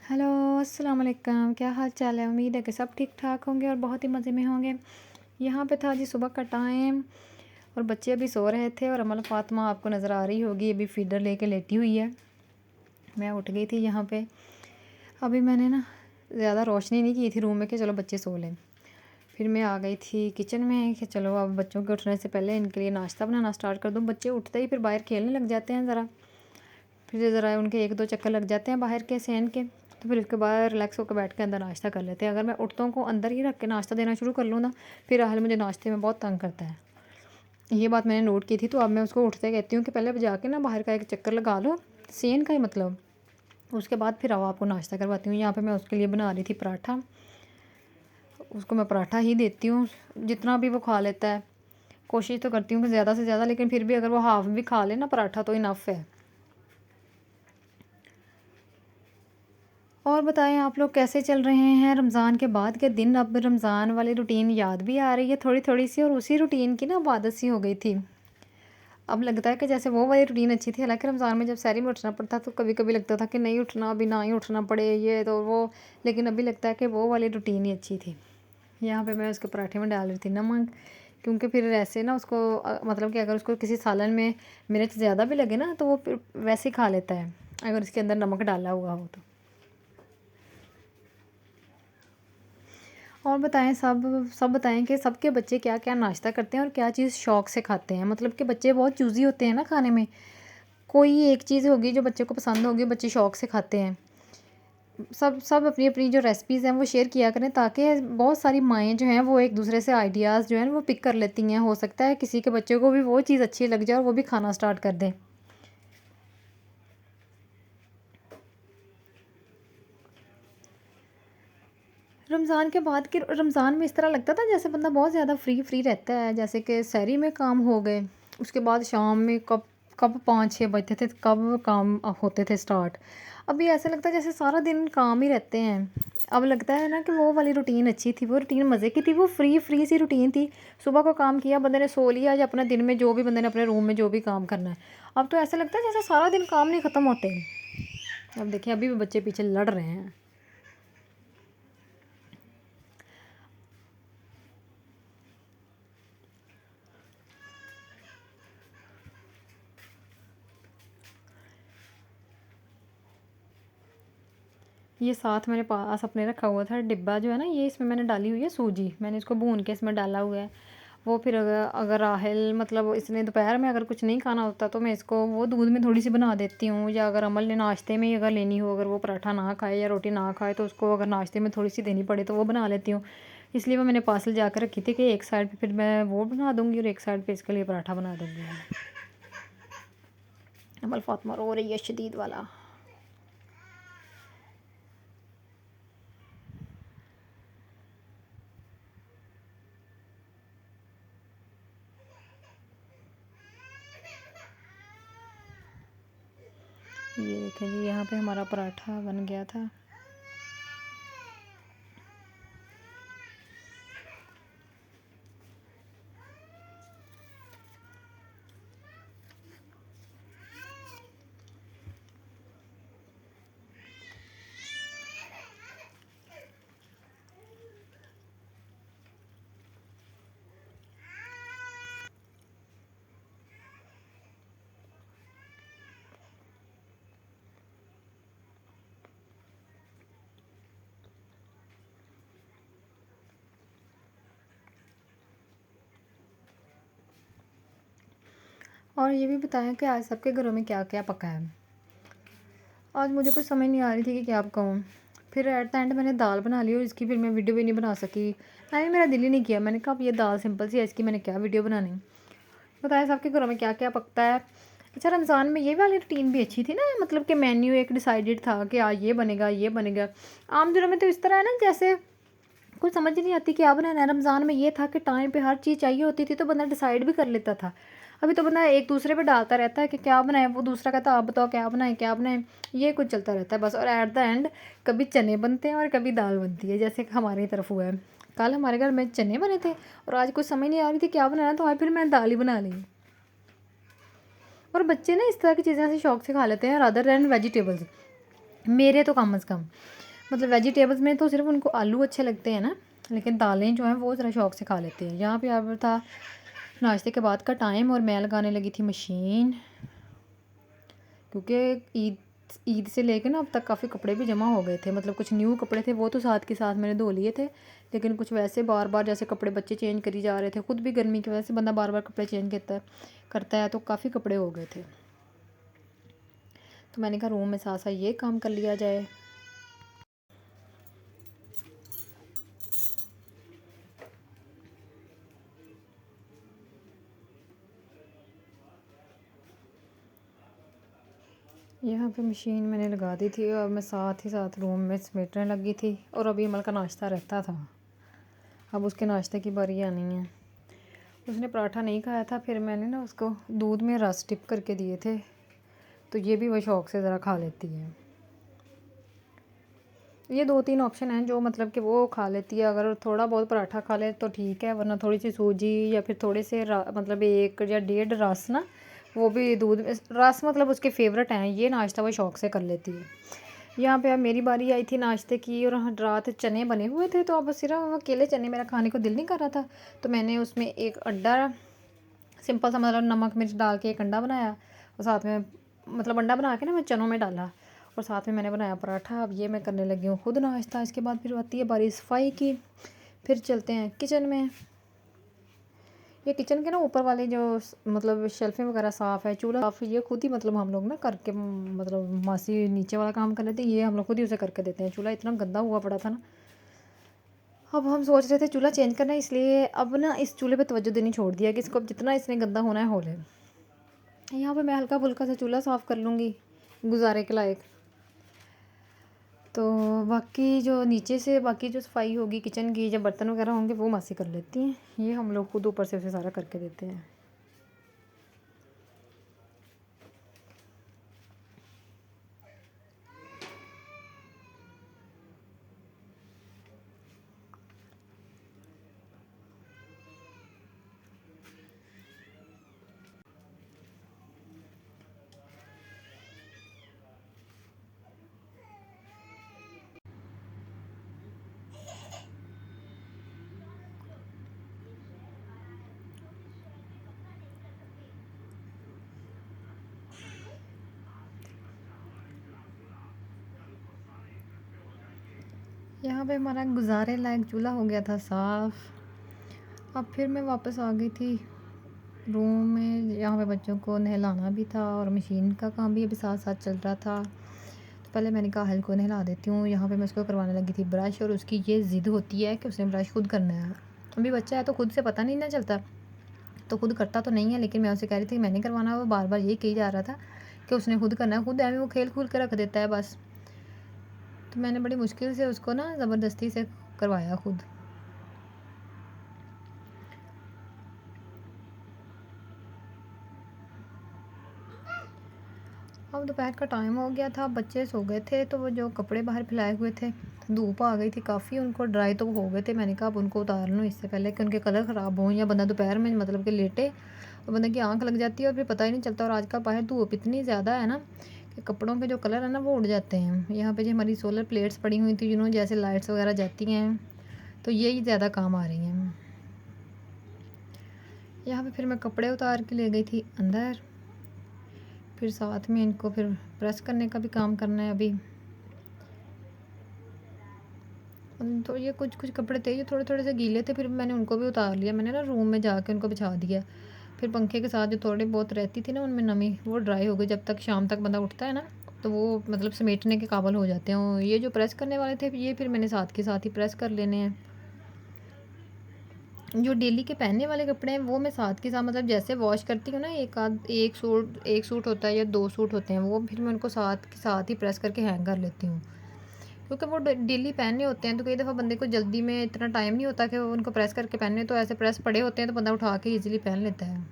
Hello, अस्सलाम वालेकुम। क्या हाल चाल है? उम्मीद है कि सब ठीक ठाक होंगे और बहुत ही मज़े में होंगे। यहाँ पे था जी सुबह का टाइम और बच्चे अभी सो रहे थे और अमल फ़ातिमा आपको नज़र आ रही होगी, अभी फीडर लेके लेटी हुई है। मैं उठ गई थी यहाँ पे। अभी मैंने ना ज़्यादा रोशनी नहीं की थी रूम में कि चलो बच्चे सो लें। फिर मैं आ गई थी किचन में कि चलो अब बच्चों के उठने से पहले इनके लिए नाश्ता बनाना स्टार्ट कर दूँ। बच्चे उठते ही फिर बाहर खेलने लग जाते हैं ज़रा। फिर ज़रा उनके 1-2 चक्कर लग जाते हैं बाहर के सेंध के, तो फिर उसके बाद रिलैक्स होकर बैठ के अंदर नाश्ता कर लेते हैं। अगर मैं उठतों को अंदर ही रख के नाश्ता देना शुरू कर लूँ ना, फिर आहल मुझे नाश्ते में बहुत तंग करता है। ये बात मैंने नोट की थी, तो अब मैं उसको उठते कहती हूँ कि पहले जाके ना बाहर का एक चक्कर लगा लो, सेंध का ही मतलब। उसके बाद फिर आओ आपको नाश्ता करवाती हूँ। यहाँ पे मैं उसके लिए बना रही थी पराठा। उसको मैं पराठा ही देती हूँ, जितना भी वो खा लेता है। कोशिश तो करती हूँ कि ज़्यादा से ज़्यादा, लेकिन फिर भी अगर वो हाफ़ भी खा ले ना पराठा तो इनफ़ है। और बताएं आप लोग कैसे चल रहे हैं रमज़ान के बाद के दिन? अब रमज़ान वाली रूटीन याद भी आ रही है थोड़ी थोड़ी सी, और उसी रूटीन की ना अब आदत सी हो गई थी। अब लगता है कि जैसे वो वाली रूटीन अच्छी थी। हालांकि रमज़ान में जब सहरी में उठना पड़ता तो कभी कभी लगता था कि नहीं उठना, अभी ना ही उठना पड़े ये तो वो, लेकिन अभी लगता है कि वो वाली रूटीन ही अच्छी थी। यहाँ पे मैं उसके पराठे में डाल रही थी नमक, क्योंकि फिर ऐसे ना उसको मतलब कि अगर उसको किसी सालन में मिर्च ज़्यादा भी लगे ना तो वो फिर वैसे ही खा लेता है, अगर इसके अंदर नमक डाला हुआ हो तो। और बताएँ सब सब बताएँ कि सबके बच्चे क्या-क्या नाश्ता करते हैं और क्या चीज़ शौक़ से खाते हैं? मतलब कि बच्चे बहुत चूज़ी होते हैं ना खाने में। कोई एक चीज़ होगी जो बच्चे को पसंद होगी, बच्चे शौक़ से खाते हैं। सब सब अपनी-अपनी जो रेसिपीज़ हैं वो शेयर किया करें, ताकि बहुत सारी माएँ जो हैं वो एक-दूसरे से आइडियाज़ जो हैं वो पिक कर लेती हैं। हो सकता है किसी के बच्चे को भी वो चीज़ अच्छी लग जाए और वो भी खाना स्टार्ट कर दें। रमज़ान के बाद के रमज़ान में इस तरह लगता था जैसे बंदा बहुत ज़्यादा फ्री रहता है, जैसे कि सहरी में काम हो गए, उसके बाद शाम में कब कब 5-6 बजते थे, कब काम होते थे स्टार्ट। अभी ऐसा लगता है जैसे सारा दिन काम ही रहते हैं। अब लगता है ना कि वो वाली रूटीन अच्छी थी, वो रूटीन मज़े की थी, वो फ्री सी रूटीन थी। सुबह को काम किया, बंदे ने सो लिया, या अपना दिन में जो भी बंदे ने अपने रूम में जो भी काम करना है। अब तो ऐसा लगता है जैसे सारा दिन काम नहीं ख़त्म होते। अब देखिए अभी भी बच्चे पीछे लड़ रहे हैं। ये साथ मेरे पास अपने रखा हुआ था डिब्बा जो है ना, ये इसमें मैंने डाली हुई है सूजी, मैंने इसको भून के इसमें डाला हुआ है। वो फिर अगर अगर राहिल मतलब इसने दोपहर में अगर कुछ नहीं खाना होता तो मैं इसको वो दूध में थोड़ी सी बना देती हूँ, या अगर अमल ने नाश्ते में ही अगर लेनी हो, अगर वो पराठा ना खाए या रोटी ना खाए तो उसको अगर नाश्ते में थोड़ी सी देनी पड़े तो वो बना लेती हूँ। इसलिए वो मैंने पार्सल जाकर रखी थी कि एक साइड पे फिर मैं वो बना दूँगी और एक साइड पे इसके लिए पराठा बना दूँगी। अमल फातिमा रो रही है शदीद वाला। ये देखें जी, यहाँ पे हमारा पराठा बन गया था। और ये भी बताएं कि आज सबके घरों में क्या क्या पका है। आज मुझे कुछ समझ नहीं आ रही थी कि क्या पकाऊँ। फिर एट द एंड मैंने दाल बना ली और इसकी फिर मैं वीडियो भी नहीं बना सकी। नहीं, मेरा दिल ही नहीं किया। मैंने कहा अब ये दाल सिंपल सी है, इसकी मैंने क्या वीडियो बनानी। बताया सबके घरों में क्या क्या पकता है। अच्छा, रमज़ान में ये वाली रूटीन भी अच्छी थी ना, मतलब कि मेन्यू एक डिसाइडेड था कि आज ये बनेगा ये बनेगा। आम दिनों में तो इस तरह है ना, जैसे कुछ समझ ही नहीं आती क्या बनाना है। रमज़ान में ये था कि टाइम पे हर चीज़ चाहिए होती थी तो बंदा डिसाइड भी कर लेता था। अभी तो बंदा एक दूसरे पे डालता रहता है कि क्या बनाए, वो दूसरा कहता है आप बताओ क्या बनाए, ये कुछ चलता रहता है बस। और एट द एंड कभी चने बनते हैं और कभी दाल बनती है, जैसे कि हमारी तरफ हुआ है। कल हमारे घर में चने बने थे और आज कुछ समझ नहीं आ रही थी क्या बनाना, तो आज फिर मैंने दाल ही बना ली। और बच्चे ना इस तरह की चीज़ें ऐसे शौक से खा लेते हैं रादर दैन वेजिटेबल्स। मेरे तो कम अज़ कम, मतलब वेजिटेबल्स में तो सिर्फ उनको आलू अच्छे लगते हैं ना, लेकिन दालें जो हैं वो ज़रा शौक़ से खा लेते हैं। यहाँ पे अब था नाश्ते के बाद का टाइम और मैं लगाने लगी थी मशीन, क्योंकि ईद ईद से लेकर ना अब तक काफ़ी कपड़े भी जमा हो गए थे। मतलब कुछ न्यू कपड़े थे वो तो साथ के साथ मैंने धो लिए थे, लेकिन कुछ वैसे बार बार जैसे कपड़े बच्चे चेंज करी जा रहे थे, ख़ुद भी गर्मी की वजह से बंदा बार बार कपड़े चेंज करता है तो काफ़ी कपड़े हो गए थे। तो मैंने कहा रूम में साथ साथ ये काम कर लिया जाए। यहाँ पे मशीन मैंने लगा दी थी और मैं साथ ही साथ रूम में समेटने लगी थी। और अभी अमल का नाश्ता रहता था, अब उसके नाश्ते की बारी आनी है। उसने पराठा नहीं खाया था, फिर मैंने ना उसको दूध में रस टिप करके दिए थे, तो ये भी वह शौक़ से ज़रा खा लेती है। ये 2-3 ऑप्शन हैं जो मतलब कि वो खा लेती है। अगर थोड़ा बहुत पराठा खा ले तो ठीक है, वरना थोड़ी सी सूजी या फिर थोड़े से मतलब 1 या 1.5 रस ना, वो भी दूध में रस मतलब उसके फेवरेट हैं। ये नाश्ता वो शौक़ से कर लेती है। यहाँ पे अब मेरी बारी आई थी नाश्ते की और रात चने बने हुए थे, तो अब सिर्फ अकेले चने मेरा खाने को दिल नहीं कर रहा था, तो मैंने उसमें एक अंडा सिंपल सा मतलब नमक मिर्च डाल के एक अंडा बनाया और साथ में मतलब अंडा बना के ना मैं चनों में डाला और साथ में मैंने बनाया पराठा। अब ये मैं करने लगी हूँ खुद नाश्ता। इसके बाद फिर आती है बारी सफाई की, फिर चलते हैं किचन में। ये किचन के ना ऊपर वाले जो मतलब शेल्फें वगैरह साफ़ है, चूल्हा साफ़, ये खुद ही मतलब हम लोग ना करके मतलब मासी नीचे वाला काम कर लेते हैं, ये हम लोग खुद ही उसे करके देते हैं। चूल्हा इतना गंदा हुआ पड़ा था ना, अब हम सोच रहे थे चूल्हा चेंज करना है, इसलिए अब ना इस चूल्हे पे तवज्जो देनी छोड़ दिया कि इसको अब जितना इसने गंदा होना है हो ले। यहाँ पे मैं हल्का फुल्का सा चूल्हा साफ़ कर लूँगी गुजारे के लायक, तो बाकी जो नीचे से बाकी जो सफाई होगी किचन की, जब बर्तन वगैरह होंगे वो मासी कर लेती हैं। ये हम लोग खुद ऊपर से उसे सारा करके देते हैं। यहाँ पे हमारा गुजारे लायक चूल्हा हो गया था साफ़। अब फिर मैं वापस आ गई थी रूम में। यहाँ पे बच्चों को नहलाना भी था और मशीन का काम भी अभी साथ साथ चल रहा था, तो पहले मैंने कहा हल को नहला देती हूँ। यहाँ पे मैं उसको करवाने लगी थी ब्रश, और उसकी ये ज़िद होती है कि उसने ब्रश खुद करना है। अभी बच्चा है तो खुद से पता नहीं ना चलता, तो खुद करता तो नहीं है, लेकिन मैं उसे कह रही थी मैंने करवाना। वो बार बार यही कही जा रहा था कि उसने खुद करना है, खुद है वो खेल खूल के रख देता है बस। तो मैंने बड़ी मुश्किल से उसको ना ज़बरदस्ती से करवाया खुद। अब दोपहर का टाइम हो गया था, बच्चे सो गए थे, तो वो जो कपड़े बाहर फैलाए हुए थे, धूप आ गई थी काफ़ी, उनको ड्राई तो हो गए थे। मैंने कहा अब उनको उतार लूँ इससे पहले कि उनके कलर ख़राब हों, या बंदा दोपहर में मतलब कि लेटे और बंदे की आंख लग जाती है और फिर पता ही नहीं चलता। और आजकल बाहर धूप इतनी ज़्यादा है ना कि कपड़ों के जो कलर है ना वो उड़ जाते हैं। यहाँ पे जो हमारी सोलर प्लेट्स पड़ी हुई थी जिन्होंने जैसे लाइट्स वगैरह जाती हैं, तो यही ज़्यादा काम आ रही हैं। यहाँ पे फिर मैं कपड़े उतार के ले गई थी अंदर, फिर साथ में इनको फिर प्रेस करने का भी काम करना है अभी। तो ये कुछ कुछ कपड़े थे, ये थोड़े थोड़े से गीले थे, फिर मैंने उनको भी उतार लिया। मैंने ना रूम में जाके उनको बिछा दिया, फिर पंखे के साथ जो थोड़ी बहुत रहती थी ना उनमें नमी, वो ड्राई हो गई। जब तक शाम तक बंदा उठता है ना तो वो मतलब समेटने के काबिल हो जाते हैं। ये जो प्रेस करने वाले थे ये फिर मैंने साथ के साथ ही प्रेस कर लेने हैं। जो डेली के पहनने वाले कपड़े हैं वो मैं साथ के साथ मतलब जैसे वॉश करती हूँ ना, एक सूट होता है या 2 सूट होते हैं, वो फिर मैं उनको साथ के साथ ही प्रेस करके हैंग कर लेती हूँ, क्योंकि वो डेली पहनने होते हैं। तो कई दफ़ा बंदे को जल्दी में इतना टाइम नहीं होता कि वो उनको प्रेस करके पहने, तो ऐसे प्रेस पड़े होते हैं तो बंदा उठा के ईज़िली पहन लेता है।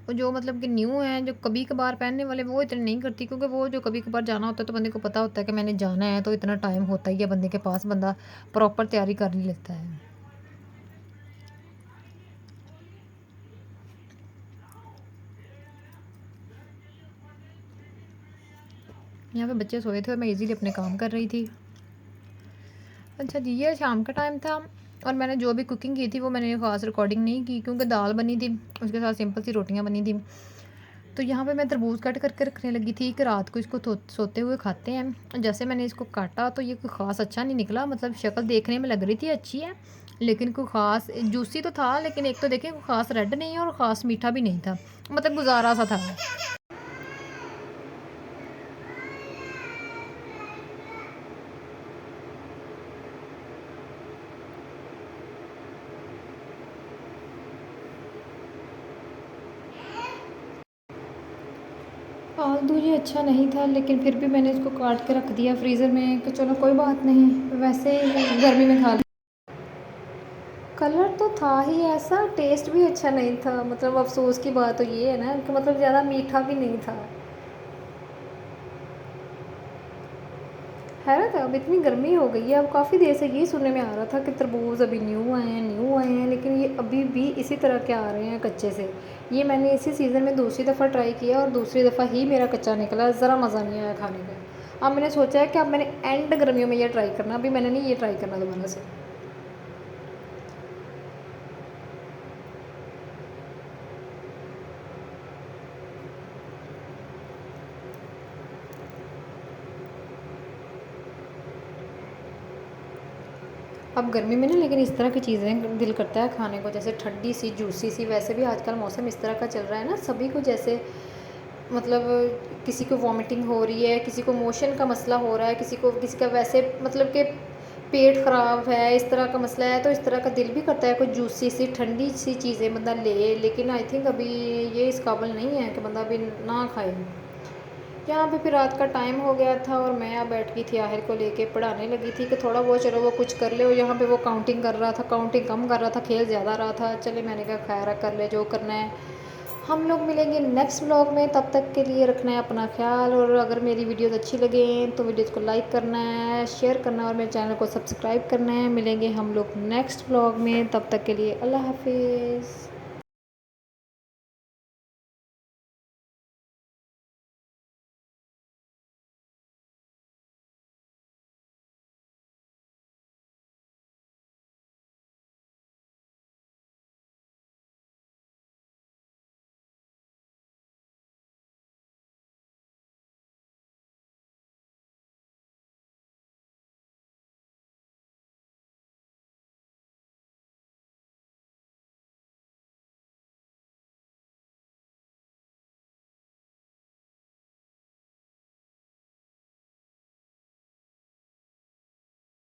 और जो मतलब कि न्यू हैं, जो कभी कभार पहनने वाले, वो इतने नहीं करती, क्योंकि वो जो कभी कभार जाना होता है तो बंदे को पता होता है कि मैंने जाना है, तो इतना टाइम होता ही है बंदे के पास, बंदा प्रॉपर तैयारी कर ही लेता है। यहाँ पे बच्चे सोए थे और मैं इजीली अपने काम कर रही थी। अच्छा जी, ये शाम का टाइम था और मैंने जो भी कुकिंग की थी वो मैंने ख़ास रिकॉर्डिंग नहीं की, क्योंकि दाल बनी थी, उसके साथ सिंपल सी रोटियाँ बनी थी। तो यहाँ पे मैं तरबूज कट करके रखने लगी थी कि रात को इसको सोते हुए खाते हैं। जैसे मैंने इसको काटा तो ये कोई ख़ास अच्छा नहीं निकला, मतलब शक्ल देखने में लग रही थी अच्छी है, लेकिन कोई ख़ास जूसी तो था, लेकिन एक तो देखें कोई ख़ास रेड नहीं है और ख़ास मीठा भी नहीं था, मतलब गुजारा सा था। फालतू ये अच्छा नहीं था, लेकिन फिर भी मैंने इसको काट के रख दिया फ्रीज़र में कि चलो कोई बात नहीं, वैसे गर्मी में खा। कलर तो था ही ऐसा, टेस्ट भी अच्छा नहीं था, मतलब अफसोस की बात तो ये है ना कि मतलब ज़्यादा मीठा भी नहीं था। हैरत है, अब इतनी गर्मी हो गई है, अब काफ़ी देर से ये सुनने में आ रहा था कि तरबूज अभी न्यू आए हैं, लेकिन ये अभी भी इसी तरह के आ रहे हैं कच्चे से। ये मैंने इसी सीज़न में दूसरी दफ़ा ट्राई किया और दूसरी दफ़ा ही मेरा कच्चा निकला, ज़रा मज़ा नहीं आया खाने का। अब मैंने सोचा है कि अब मैंने एंड गर्मियों में ये ट्राई करना, अभी मैंने नहीं ये ट्राई करना दोबारा से। अब गर्मी में ना, लेकिन इस तरह की चीज़ें दिल करता है खाने को, जैसे ठंडी सी जूसी सी। वैसे भी आजकल मौसम इस तरह का चल रहा है ना, सभी को जैसे मतलब किसी को वॉमिटिंग हो रही है, किसी को मोशन का मसला हो रहा है, किसी का वैसे मतलब कि पेट ख़राब है, इस तरह का मसला है, तो इस तरह का दिल भी करता है कोई जूसी सी ठंडी सी चीज़ें बंदा ले, लेकिन आई थिंक अभी ये इस काबिल नहीं है कि बंदा अभी ना खाए। यहाँ पे फिर रात का टाइम हो गया था और मैं यहाँ बैठ गई थी आहिर को लेके, पढ़ाने लगी थी कि थोड़ा बहुत चलो वो कुछ कर ले, और यहाँ पे वो काउंटिंग कर रहा था, काउंटिंग कम कर रहा था, खेल ज़्यादा रहा था। चले मैंने कहा खैर कर ले जो करना है। हम लोग मिलेंगे नेक्स्ट व्लॉग में, तब तक के लिए रखना है अपना ख्याल, और अगर मेरी वीडियोज़ अच्छी लगें तो वीडियोज़ को लाइक करना है, शेयर करना है और मेरे चैनल को सब्सक्राइब करना है। मिलेंगे हम लोग नेक्स्ट व्लॉग में, तब तक के लिए अल्लाह हाफिज़।